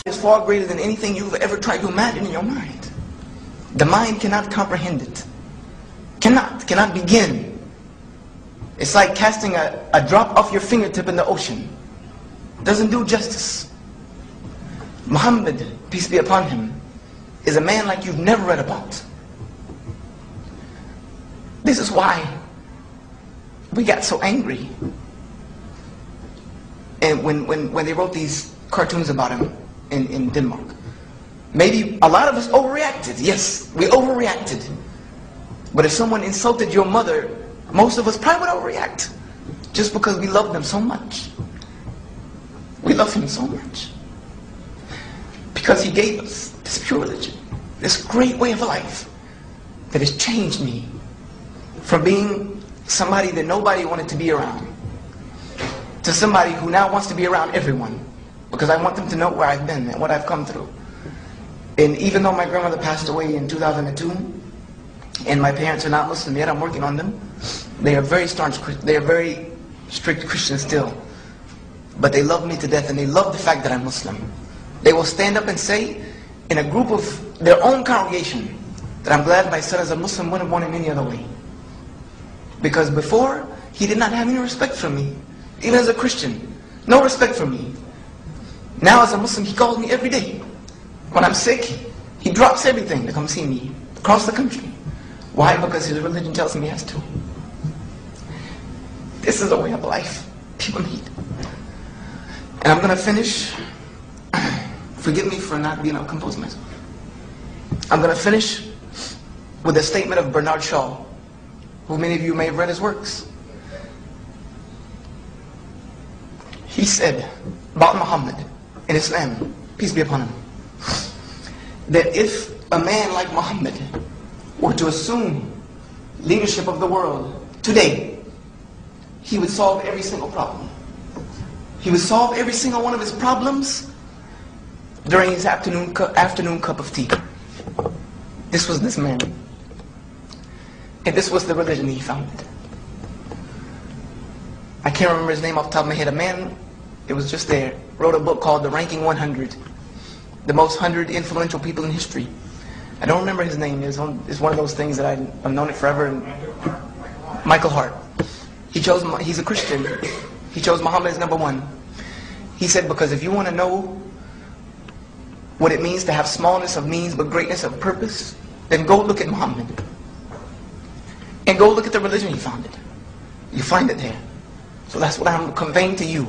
is far greater than anything you've ever tried to imagine in your mind. The mind cannot comprehend it. Cannot begin. It's like casting a drop off your fingertip in the ocean. Doesn't do justice. Muhammad, peace be upon him, is a man like you've never read about. This is why we got so angry. And when they wrote these cartoons about him in Denmark. Maybe a lot of us overreacted. Yes, we overreacted. But if someone insulted your mother, most of us probably would overreact. Just because we love them so much. We love him so much. Because he gave us this pure religion. This great way of life that has changed me from being somebody that nobody wanted to be around to somebody who now wants to be around everyone, because I want them to know where I've been and what I've come through. And even though my grandmother passed away in 2002, and my parents are not Muslim yet, I'm working on them. They are very staunch, they are very strict Christians still. But they love me to death, and they love the fact that I'm Muslim. They will stand up and say, in a group of their own congregation, that I'm glad my son is a Muslim, wouldn't want him any other way. Because before, he did not have any respect for me. Even as a Christian, no respect for me. Now as a Muslim, he calls me every day. When I'm sick, he drops everything to come see me across the country. Why? Because his religion tells him he has to. This is a way of life people need. And I'm going to finish. Forgive me for not being able to compose myself. I'm going to finish with a statement of Bernard Shaw, who many of you may have read his works. He said about Muhammad in Islam, peace be upon him, that if a man like Muhammad were to assume leadership of the world today, he would solve every single problem. He would solve every single one of his problems during his afternoon cup of tea. This was this man. And this was the religion he founded. I can't remember his name off the top of my head. A man, it was just there, wrote a book called The Ranking 100. The most 100 influential people in history. I don't remember his name. It's one of those things that I've known it forever. And Michael Hart. He's a Christian. He chose Muhammad as number one. He said, because if you want to know what it means to have smallness of means but greatness of purpose, then go look at Muhammad. And go look at the religion he founded. You find it there. So that's what I'm conveying to you.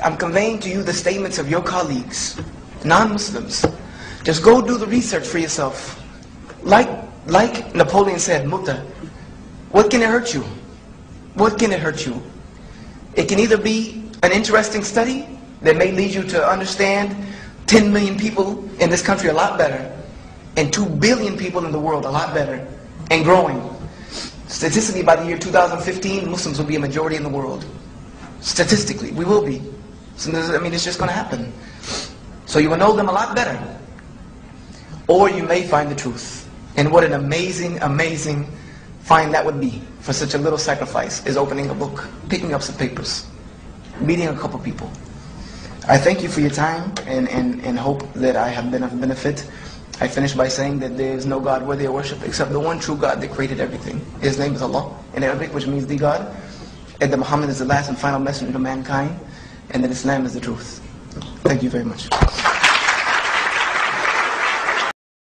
I'm conveying to you the statements of your colleagues, non-Muslims. Just go do the research for yourself. Like Napoleon said, Mutta, what can it hurt you? What can it hurt you? It can either be an interesting study that may lead you to understand 10 million people in this country a lot better, and 2 billion people in the world a lot better, and growing. Statistically, by the year 2015, Muslims will be a majority in the world. Statistically, we will be. So, it's just going to happen. So you will know them a lot better. Or you may find the truth. And what an amazing, amazing find that would be for such a little sacrifice, is opening a book, picking up some papers, meeting a couple people. I thank you for your time and hope that I have been of benefit. I finish by saying that there is no God worthy of worship except the one true God that created everything. His name is Allah in Arabic, which means the God. And that Muhammad is the last and final messenger to mankind. And that Islam is the truth. Thank you very much.